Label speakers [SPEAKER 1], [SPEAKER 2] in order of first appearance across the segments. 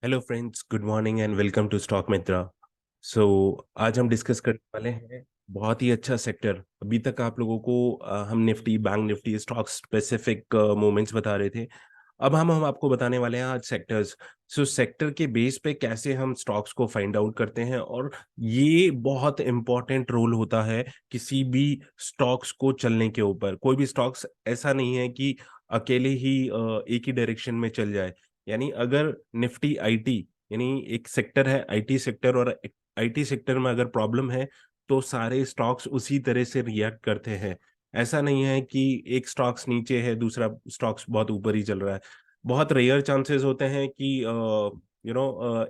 [SPEAKER 1] Hello friends, good morning and welcome to stock Mitra. So आज हम discuss करने वाले हैं बहुत ही अच्छा सेक्टर। अभी तक आप लोगों को हम Nifty, bank Nifty, stock specific movements बता रहे थे। अब हम आपको बताने वाले हैं आज सेक्टर्स। सो सेक्टर के बेस पे कैसे हम स्टॉक्स को फाइंड आउट करते हैं, और ये बहुत इंपॉर्टेंट रोल होता है किसी भी स्टॉक्स को चलने के ऊपर। कोई भी स्टॉक्स ऐसा नहीं है कि अकेले ही एक ही डायरेक्शन में चल जाए। यानी अगर निफ्टी आईटी, यानी एक सेक्टर है आईटी सेक्टर, और आईटी सेक्टर में अगर प्रॉब्लम है तो सारे स्टॉक्स उसी तरह से रिएक्ट करते हैं। ऐसा नहीं है कि एक स्टॉक्स नीचे है, दूसरा स्टॉक्स बहुत ऊपर ही चल रहा है। बहुत रेयर चांसेस होते हैं कि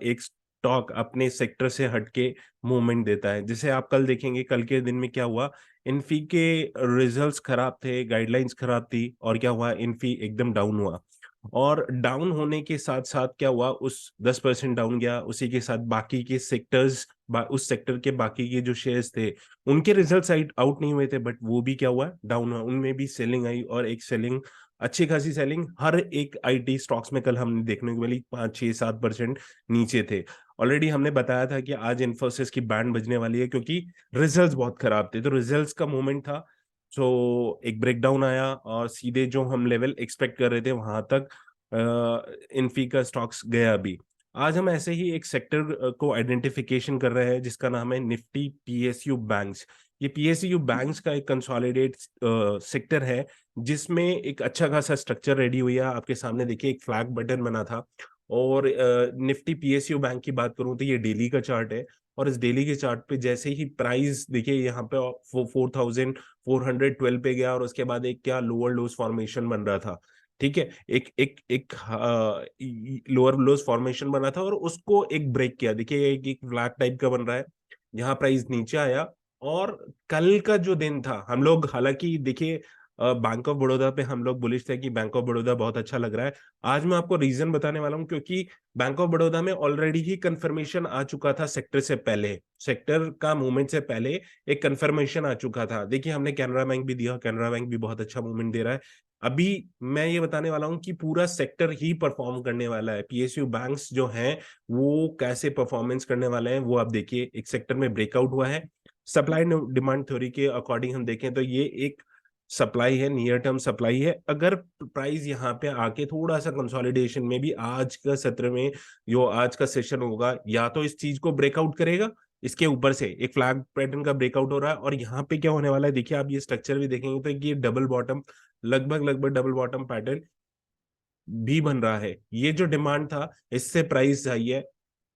[SPEAKER 1] एक स्टॉक अपने सेक्टर से हटके मूवमेंट देता है। जैसे आप कल देखेंगे, कल के दिन में क्या हुआ। इन्फी के रिजल्ट्स खराब थे, गाइडलाइंस खराब थी, और क्या हुआ, इन्फी एकदम डाउन हुआ। और डाउन होने के साथ साथ क्या हुआ, उस 10% डाउन गया, उसी के साथ बाकी के सेक्टर्स, उस सेक्टर के बाकी के जो शेयर्स थे उनके रिजल्ट्स आउट नहीं हुए थे, बट वो भी क्या हुआ, डाउन हुआ। उनमें भी सेलिंग आई, और एक सेलिंग, अच्छी खासी सेलिंग हर एक आईटी स्टॉक्स में कल हमने देखने को मिली। 5 6 7% नीचे थे। ऑलरेडी हमने बताया था कि आज इन्फोसिस की बैंड बजने वाली है, क्योंकि रिजल्ट्स बहुत खराब थे, तो रिजल्ट्स का मोमेंट था। सो एक ब्रेकडाउन आया, और सीधे जो हम लेवल एक्सपेक्ट कर रहे थे वहां तक इन्फी का स्टॉक्स गया भी। आज हम ऐसे ही एक सेक्टर को आइडेंटिफिकेशन कर रहे हैं जिसका नाम है निफ्टी पीएसयू बैंक्स। ये पीएसयू बैंक्स का एक कंसोलिडेट सेक्टर है, जिसमें एक अच्छा खासा स्ट्रक्चर रेडी हुई है। आपके सामने देखिए एक फ्लैग बटन बना था। और निफ्टी पीएसयू बैंक की बात करूं तो ये डेली का चार्ट है। और इस डेली के चार्ट पे जैसे ही प्राइस देखिए यहाँ पे 4412 पे गया, और उसके बाद एक क्या लोअर लोज फॉर्मेशन बन रहा था। ठीक है, एक एक एक लोअर लोज फॉर्मेशन बना था, और उसको एक ब्रेक किया। देखिए एक फ्लैग टाइप का बन रहा है, यहाँ प्राइस नीचे आया। और कल का जो दिन था, हम लोग हालांकि देखिए बैंक ऑफ बड़ौदा पे हम लोग बुलिश थे कि बैंक ऑफ बड़ौदा बहुत अच्छा लग रहा है। आज मैं आपको रीजन बताने वाला हूँ, क्योंकि बैंक ऑफ बड़ौदा में ऑलरेडी ही कंफर्मेशन आ चुका था सेक्टर से पहले, सेक्टर का मूवमेंट से पहले एक कंफर्मेशन आ चुका था। देखिए हमने कैनरा बैंक भी दिया, कैनरा बैंक भी बहुत अच्छा मूवमेंट दे रहा है। अभी मैं ये बताने वाला हूं कि पूरा सेक्टर ही परफॉर्म करने वाला है। पीएसयू बैंक्स जो हैं वो कैसे परफॉर्मेंस करने वाले हैं, वो आप देखिए। एक सेक्टर में ब्रेकआउट हुआ है। सप्लाई डिमांड थ्योरी के अकॉर्डिंग हम देखें तो ये एक सप्लाई है, नियर टर्म सप्लाई है। अगर प्राइस यहाँ पे आके थोड़ा सा कंसोलिडेशन में भी आज का सत्र में, जो आज का सेशन होगा, या तो इस चीज को ब्रेकआउट करेगा, इसके ऊपर से एक फ्लैग पैटर्न का ब्रेकआउट हो रहा है, और यहाँ पे क्या होने वाला है देखिए। आप ये स्ट्रक्चर भी देखेंगे तो ये डबल बॉटम, लगभग लगभग डबल बॉटम पैटर्न भी बन रहा है। ये जो डिमांड था, इससे प्राइस आई है,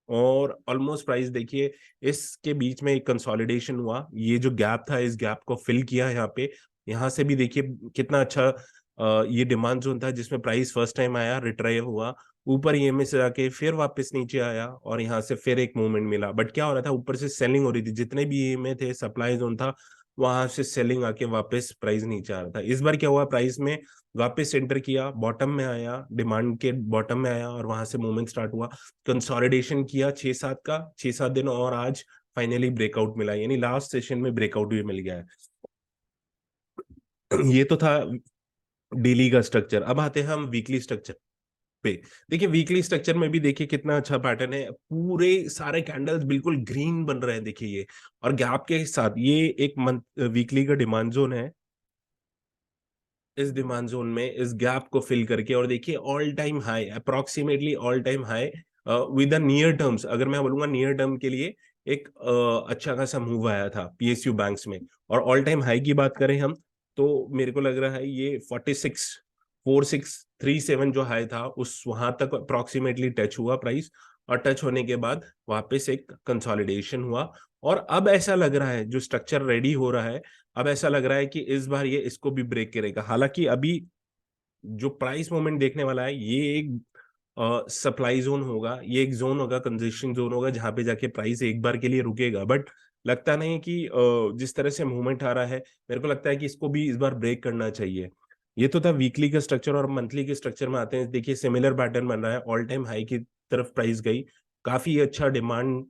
[SPEAKER 1] और ऑलमोस्ट प्राइस देखिए इसके बीच में एक कंसोलिडेशन हुआ। ये जो गैप था, इस गैप को फिल किया यहाँ पे। यहाँ से भी देखिए कितना अच्छा ये डिमांड जोन था, जिसमें प्राइस फर्स्ट टाइम आया, रिट्राइव हुआ, ऊपर ईएमए से जाके फिर वापस नीचे आया, और यहाँ से फिर एक मूवमेंट मिला। बट क्या हो रहा था, ऊपर से सेलिंग हो रही थी, जितने भी ईएमए थे, सप्लाई जोन था, वहां से सेलिंग आके वापस प्राइस नीचे आ रहा था। इस बार क्या हुआ, प्राइस में वापस एंटर किया, बॉटम में आया, डिमांड के बॉटम में आया, और वहां से मूवमेंट स्टार्ट हुआ। कंसोलिडेशन किया 6 7 दिन, और आज फाइनली ब्रेकआउट मिला, यानी लास्ट सेशन में ब्रेकआउट भी मिल गया है। ये तो था डेली का स्ट्रक्चर। अब आते हैं हम वीकली स्ट्रक्चर पे। देखिए वीकली स्ट्रक्चर में भी देखिए कितना अच्छा पैटर्न है। पूरे सारे कैंडल्स बिल्कुल ग्रीन बन रहे हैं, देखिए ये। और गैप के साथ ये एक मंथ वीकली का डिमांड जोन है। इस डिमांड जोन में इस गैप को फिल करके, और देखिए all time high, approximately all time high with near terms, अगर मैं बोलूंगा नियर टर्म के लिए, एक अच्छा खासा मूव आया था पीएसयू बैंक्स में। और ऑल टाइम हाई की बात करें हम, तो मेरे को लग रहा है ये 464637 जो हाई था, उस वहां तक अप्रोक्सीमेटली टच हुआ प्राइस। और टच होने के बाद वापस एक कंसोलिडेशन हुआ। और अब ऐसा लग रहा है, जो स्ट्रक्चर रेडी हो रहा है, अब ऐसा लग रहा है कि इस बार ये इसको भी ब्रेक करेगा। हालांकि अभी जो प्राइस मूवमेंट देखने वाला है, ये एक सप्लाई जोन होगा, ये एक जोन होगा, कंजेशन जोन होगा, जहां पे जाके प्राइस एक बार के लिए रुकेगा। बट लगता नहीं कि जिस तरह से मूवमेंट आ रहा है, मेरे को लगता है कि इसको भी इस बार ब्रेक करना चाहिए। ये तो था वीकली का स्ट्रक्चर। और मंथली के स्ट्रक्चर में आते हैं, देखिए सिमिलर पैटर्न बन रहा है, ऑल टाइम हाई की तरफ प्राइस गई, काफी अच्छा डिमांड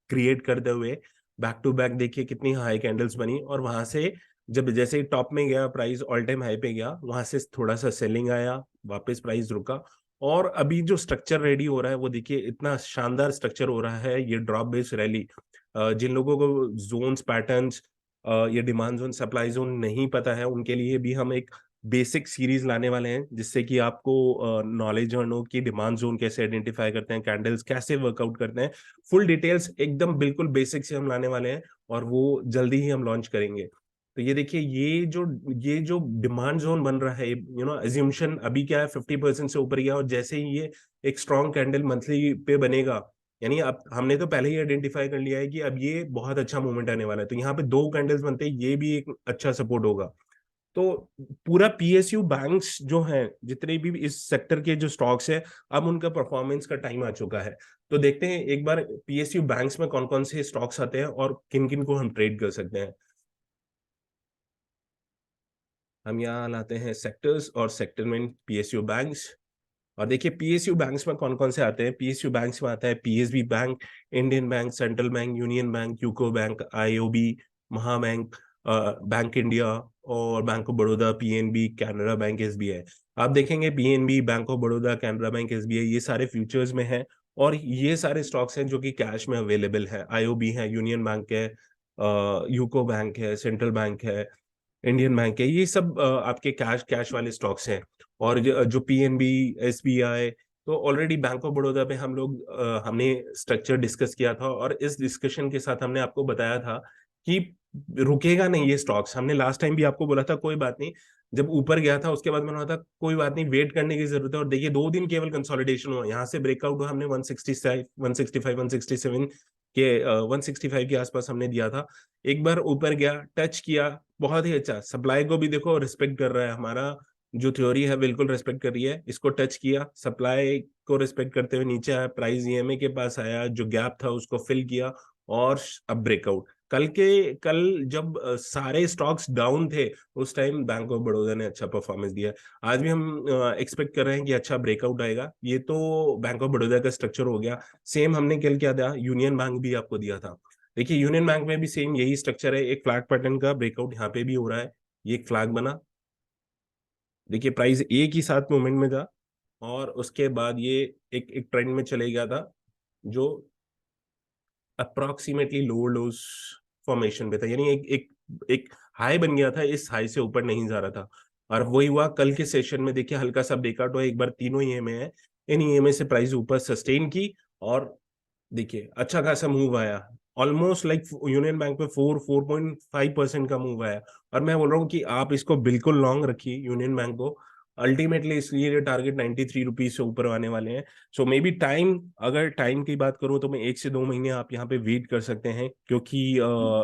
[SPEAKER 1] क्रिएट करते हुए बैक टू बैक देखिए कितनी हाई कैंडल्स बनी। और वहां से जब जैसे ही टॉप में गया, प्राइस ऑल टाइम हाई पे गया, वहां से थोड़ा सा सेलिंग आया, वापस प्राइस रुका, और अभी जो स्ट्रक्चर रेडी हो रहा है वो देखिए, इतना शानदार स्ट्रक्चर हो रहा है ये ड्रॉप बेस्ड रैली। जिन लोगों को जोन्स पैटर्न्स, ये डिमांड जोन सप्लाई जोन नहीं पता है, उनके लिए भी हम एक बेसिक सीरीज लाने वाले हैं, जिससे कि आपको नॉलेज हो कि डिमांड जोन कैसे आइडेंटिफाई करते हैं, कैंडल्स कैसे वर्कआउट करते हैं। फुल डिटेल्स एकदम बिल्कुल बेसिक से हम लाने वाले हैं, और वो जल्दी ही हम लॉन्च करेंगे। तो ये देखिए, ये जो डिमांड जोन बन रहा है, एज्यूमशन अभी क्या है, 50% से ऊपर गया, और जैसे ही ये एक स्ट्रॉन्ग कैंडल मंथली पे बनेगा, यानी अब हमने तो पहले ही आइडेंटिफाई कर लिया है कि अब ये बहुत अच्छा मूवमेंट आने वाला है, तो यहाँ पे 2 कैंडल्स बनते हैं, ये भी एक अच्छा सपोर्ट होगा। तो पूरा पीएसयू बैंक्स जो हैं, जितने भी इस सेक्टर के जो स्टॉक्स है, अब उनका परफॉर्मेंस का टाइम आ चुका है। तो देखते हैं एक बार पीएसयू बैंक्स में कौन कौन से स्टॉक्स आते हैं और किन किन को हम ट्रेड कर सकते हैं। हम यहाँ लाते हैं सेक्टर्स और सेक्टर में पीएसयू बैंक्स। और देखिए पीएसयू बैंक्स में कौन कौन से आते हैं। पीएसयू बैंक्स में आता है PSB bank, Indian bank, central bank, union bank, UCO bank, IOB, Mahabank, bank India, और bank of Baroda, PNB, Canara bank, SBI. आप देखेंगे PNB, bank of Baroda, Canara bank, SBI, ये सारे फ्यूचर्स में हैं, और ये सारे स्टॉक्स हैं जो कि कैश में अवेलेबल है। आईओबी है, यूनियन बैंक है, यूको बैंक है, सेंट्रल बैंक है, इंडियन बैंक है, ये सब आपके कैश कैश वाले स्टॉक्स हैं। और जो पीएनबी, एसबीआई, तो ऑलरेडी बैंक ऑफ बड़ौदा पे हमने स्ट्रक्चर डिस्कस किया था, और इस डिस्कशन के साथ हमने आपको बताया था कि रुकेगा नहीं ये स्टॉक्स। हमने लास्ट टाइम भी आपको बोला था कोई बात नहीं, जब ऊपर गया था उसके बाद मैंने बोला था कोई बात नहीं, वेट करने की जरूरत है। और देखिए 2 दिन केवल कंसोलिडेशन हुआ, यहाँ से ब्रेकआउट हुआ, हमने 165, 165, 167 के 165 के आसपास हमने दिया था। एक बार ऊपर गया, टच किया, बहुत ही अच्छा, सप्लाई को भी देखो रिस्पेक्ट कर रहा है, हमारा जो थ्योरी है बिल्कुल रिस्पेक्ट कर रही है। इसको टच किया, सप्लाई को रिस्पेक्ट करते हुए नीचे आया, प्राइस ईएमए के पास आया, जो गैप था उसको फिल किया, और अब ब्रेकआउट। कल जब सारे स्टॉक्स डाउन थे, उस टाइम बैंक ऑफ बड़ौदा ने अच्छा परफॉर्मेंस दिया। आज भी हम एक्सपेक्ट कर रहे हैं कि अच्छा ब्रेकआउट आएगा। ये तो बैंक ऑफ बड़ौदा का स्ट्रक्चर हो गया। सेम हमने कल क्या दिया, यूनियन बैंक भी आपको दिया था। देखिए यूनियन बैंक में भी सेम यही स्ट्रक्चर है, एक फ्लैग पैटर्न का ब्रेकआउट यहाँ पे भी हो रहा है। ये एक फ्लैग बना, देखिए प्राइस एक ही साथ मूवमेंट में था, और उसके बाद ये एक एक ट्रेंड में चले गया था, जो अप्रोक्सीमेटली लोअर लोज फॉर्मेशन पे था, यानी एक एक एक हाई बन गया था, इस हाई से ऊपर नहीं जा रहा था। और वही हुआ कल के सेशन में, देखिए हल्का सा ब्रेकआउट हुआ, एक बार तीनों ईएमए है, इन ईएमए से प्राइस ऊपर सस्टेन की, और देखिए अच्छा खासा मूव आया, ऑलमोस्ट लाइक यूनियन बैंक पे 4.5% का मूव आया। और मैं बोल रहा हूँ कि आप इसको बिल्कुल लॉन्ग रखिए यूनियन बैंक को, अल्टीमेटली इसलिए टारगेट 93 रुपीज से ऊपर आने वाले हैं। सो मे बी टाइम, अगर टाइम की बात करूँ तो मैं 1 से 2 महीने आप यहाँ पे वेट कर सकते हैं, क्योंकि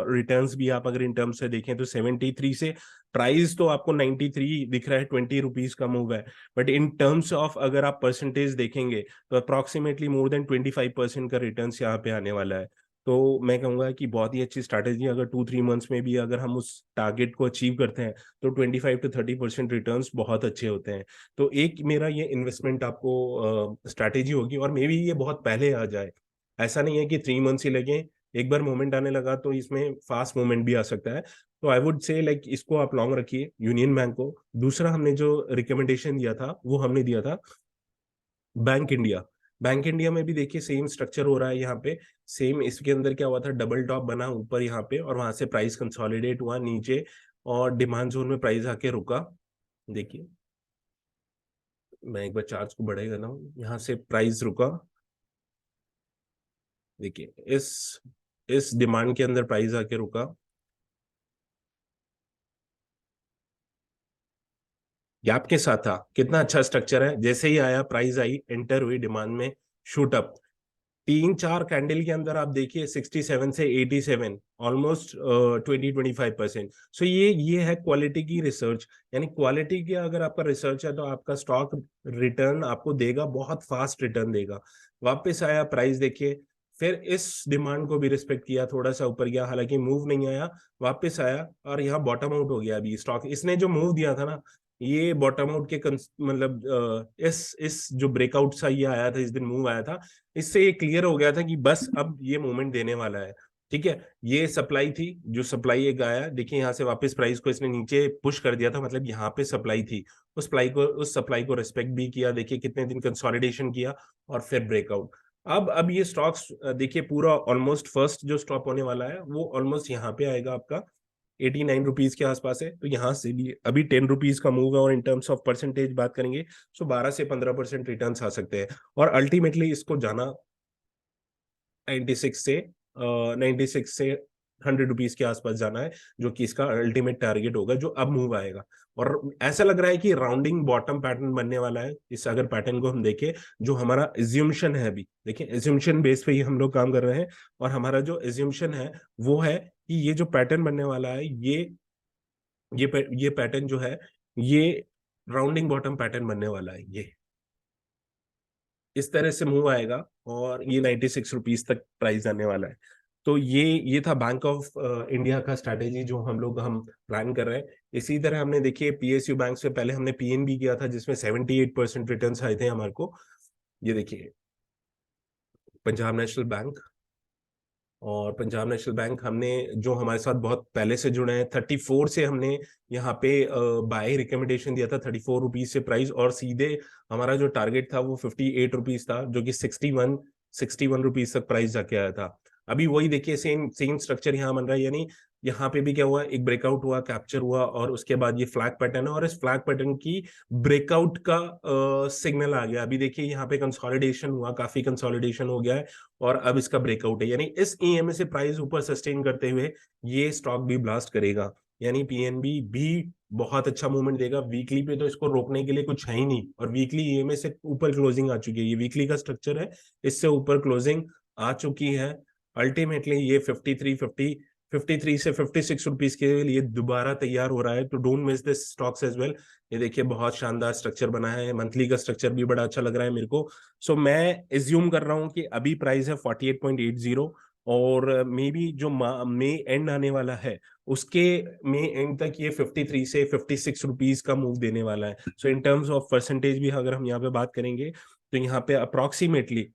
[SPEAKER 1] रिटर्न्स भी आप अगर इन टर्म्स से देखें तो 73 से प्राइस तो आपको 93 दिख रहा है, 20 रुपीज का मूव है, बट इन टर्म्स ऑफ अगर आप परसेंटेज देखेंगे तो अप्रोक्सीमेटली मोर देन 25% का रिटर्न यहाँ पे आने वाला है। तो मैं कहूंगा कि बहुत ही अच्छी स्ट्रैटेजी, अगर 2-3 मंथ्स में भी अगर हम उस टारगेट को अचीव करते हैं, तो 25 to 30% रिटर्न्स बहुत अच्छे होते हैं। तो एक मेरा ये इन्वेस्टमेंट आपको स्ट्रैटेजी होगी, और मे बी ये बहुत पहले आ जाए। ऐसा नहीं है कि 3 मंथ्स ही लगे, एक बार मोमेंट आने लगा तो इसमें फास्ट मोमेंट भी आ सकता है। तो आई वुड से लाइक इसको आप लॉन्ग रखिए यूनियन बैंक को। दूसरा हमने जो रिकमेंडेशन दिया था वो हमने दिया था बैंक इंडिया। बैंक इंडिया में भी देखिए सेम स्ट्रक्चर हो रहा है यहाँ पे। सेम इसके अंदर क्या हुआ था, डबल टॉप बना ऊपर यहाँ पे, और वहां से प्राइस कंसोलिडेट हुआ नीचे, और डिमांड जोन में प्राइस आके रुका। देखिए मैं एक बार चार्ज को बढ़ेगा ना, यहाँ से प्राइस रुका, देखिए इस डिमांड के अंदर प्राइस आके रुका, गैप के साथ था, कितना अच्छा स्ट्रक्चर है। जैसे ही आया प्राइस आई, एंटर हुई डिमांड में, शूट अप, 3-4 कैंडल के अंदर आप देखिए 67 से 87, ऑलमोस्ट 20-25%। सो ये है क्वालिटी की रिसर्च, यानी क्वालिटी की अगर आपका रिसर्च है तो आपका स्टॉक रिटर्न आपको देगा, बहुत फास्ट रिटर्न देगा। वापस आया प्राइस देखिए, फिर इस डिमांड को भी रिस्पेक्ट किया, थोड़ा सा ऊपर गया, हालांकि मूव नहीं आया, वापस आया, और यहाँ बॉटम आउट हो गया अभी स्टॉक। इसने जो मूव दिया था ना, ये बॉटम आउट के मतलब इस जो ब्रेकआउट सा ये आया था, इस दिन मूव आया था, इससे ये क्लियर हो गया था कि बस अब ये मूवमेंट देने वाला है। ठीक है, ये सप्लाई थी, जो सप्लाई एक आया, देखिए यहाँ से वापस प्राइस को इसने नीचे पुश कर दिया था, मतलब यहाँ पे सप्लाई थी, उस सप्लाई को रिस्पेक्ट भी किया, देखिए कितने दिन कंसोलिडेशन किया और फिर ब्रेकआउट। अब ये स्टॉक्स देखिए पूरा ऑलमोस्ट फर्स्ट जो स्टॉप होने वाला है वो ऑलमोस्ट यहाँ पे आएगा आपका 89 रुपीज के आसपास है, तो यहाँ से भी अभी 10 रुपीज का मूव है, और इन टर्म्स ऑफ परसेंटेज बात करेंगे तो 12 से 15% रिटर्न आ सकते हैं, और अल्टीमेटली इसको जाना 96 से 96 से 100 रुपीज के आसपास जाना है, जो कि इसका अल्टीमेट टारगेट होगा जो अब मूव आएगा। और ऐसा लग रहा है कि राउंडिंग बॉटम पैटर्न बनने वाला है, इस अगर पैटर्न को हम देखें, जो हमारा एज्यूम्शन है, अभी देखिए एज्यूम्शन बेस पे ही हम लोग काम कर रहे हैं, और हमारा जो एज्यूम्शन है वो है कि ये जो पैटर्न बनने वाला है, ये पैटर्न जो है, ये राउंडिंग बॉटम पैटर्न बनने वाला है, ये इस तरह से मूव आएगा, और ये 96 रुपीज तक प्राइस आने वाला है। तो ये था बैंक ऑफ इंडिया का स्ट्रैटेजी जो हम प्लान कर रहे हैं। इसी तरह हमने देखिए पीएसयू बैंक से पहले हमने पीएनबी किया था, जिसमें 78% रिटर्न आए थे हमारे को। ये देखिए पंजाब नेशनल बैंक, और पंजाब नेशनल बैंक हमने, जो हमारे साथ बहुत पहले से जुड़े हैं, 34 से हमने यहाँ पे बाय रिकमेंडेशन दिया था, 34 रुपीज से प्राइस, और सीधे हमारा जो टारगेट था वो 58 रुपीज था, जो कि 61 रुपीज तक प्राइस जाके आया था। अभी वही देखिए सेम सेम स्ट्रक्चर यहाँ बन रहा है, यानी यहाँ पे भी क्या हुआ, एक ब्रेकआउट हुआ, कैप्चर हुआ, और उसके बाद ये फ्लैग पैटर्न है, और इस फ्लैग पैटर्न की ब्रेकआउट का सिग्नल आ गया। अभी देखिए यहाँ पे कंसोलिडेशन हुआ, काफी कंसोलिडेशन हो गया है, और अब इसका ब्रेकआउट है, यानी इस ईएमए से प्राइस ऊपर सस्टेन करते हुए ये स्टॉक भी ब्लास्ट करेगा, यानी पीएनबी भी बहुत अच्छा मूवमेंट देगा। वीकली पे तो इसको रोकने के लिए कुछ है ही नहीं, और वीकली ईएमए से ऊपर क्लोजिंग आ चुकी है, ये वीकली का स्ट्रक्चर है, इससे ऊपर क्लोजिंग आ चुकी है। अल्टीमेटली ये 53 से 56 रुपीज के लिए दोबारा तैयार हो रहा है, तो don't miss this stocks as well. ये देखिए बहुत शानदार स्ट्रक्चर बना है, मंथली का स्ट्रक्चर भी बड़ा अच्छा लग रहा है मेरे को। सो मैं एज्यूम कर रहा हूँ कि अभी प्राइस है 48.80, और मे बी जो मई एंड आने वाला है उसके मई एंड तक ये 53 से 56 रुपीज का मूव देने वाला है। सो इन टर्म्स ऑफ परसेंटेज भी अगर हम यहाँ पे बात करेंगे, तो यहाँ पे अप्रोक्सीमेटली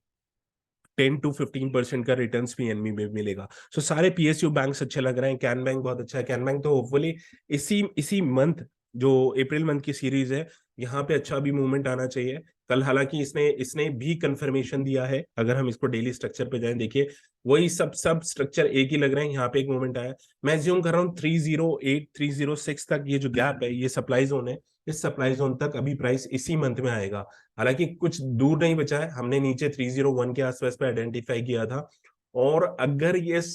[SPEAKER 1] 10 to 15% का रिटर्न पीएनबी में मिलेगा। सो सारे पीएसयू बैंक्स अच्छे लग रहे हैं, कैन बैंक बहुत अच्छा है, कैन बैंक तो होपफुली इसी इसी मंथ, जो अप्रैल मंथ की सीरीज है, यहाँ पे अच्छा भी मूवमेंट आना चाहिए। कल हालांकि इसने इसने भी कंफर्मेशन दिया है, अगर हम इसको डेली स्ट्रक्चर पे जाएं, देखिए वही सब स्ट्रक्चर एक ही लग रहे हैं, यहाँ पे एक मूवमेंट आया। मैं ज्यूम कर रहा हूँ 308 306 तक ये जो गैप है, ये सप्लाई जोन है, इस सप्लाई जोन तक अभी प्राइस इसी मंथ में आएगा। हालांकि कुछ दूर नहीं बचा है, हमने नीचे 301 के आसपास पे आइडेंटिफाई किया था, और अगर ये इस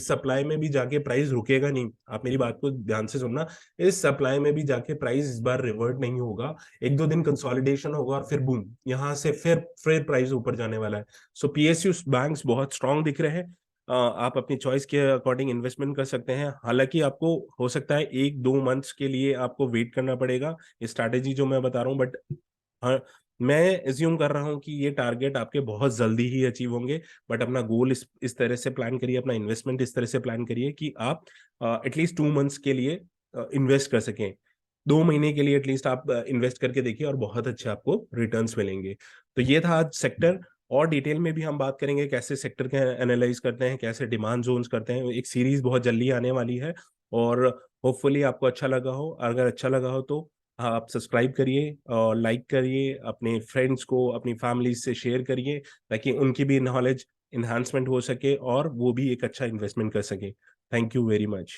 [SPEAKER 1] सप्लाई में भी जाके प्राइस रुकेगा नहीं, आप मेरी बात को ध्यान से सुनना, इस सप्लाई में भी जाके प्राइस इस बार रिवर्ट नहीं होगा, एक दो दिन कंसोलिडेशन होगा, और फिर बूम, यहाँ से फिर प्राइस ऊपर जाने वाला है। सो पीएसयू बैंक्स बहुत स्ट्रांग दिख रहे हैं। आप अपनी चॉइस के अकॉर्डिंग इन्वेस्टमेंट कर सकते हैं, हालांकि आपको हो सकता है 1-2 मंथ्स के लिए आपको वेट करना पड़ेगा, ये स्ट्रैटेजी जो मैं बता रहा हूँ, बट हाँ, मैं एज्यूम कर रहा हूँ कि ये टारगेट आपके बहुत जल्दी ही अचीव होंगे। बट अपना गोल इस तरह से प्लान करिए, अपना इन्वेस्टमेंट इस तरह से प्लान करिए कि आप एटलीस्ट 2 मंथ्स के लिए इन्वेस्ट कर सकें, 2 महीने के लिए एटलीस्ट आप इन्वेस्ट करके देखिए, और बहुत अच्छे आपको रिटर्न्स मिलेंगे। तो ये था आज सेक्टर, और डिटेल में भी हम बात करेंगे कैसे सेक्टर के एनालाइज करते हैं, कैसे डिमांड जोन्स करते हैं, एक सीरीज बहुत जल्दी आने वाली है, और होपफुली आपको अच्छा लगा हो। अगर अच्छा लगा हो तो आप सब्सक्राइब करिए और लाइक करिए, अपने फ्रेंड्स को, अपनी फैमिली से शेयर करिए, ताकि उनकी भी नॉलेज इन्हांसमेंट हो सके और वो भी एक अच्छा इन्वेस्टमेंट कर सके। Thank you very much.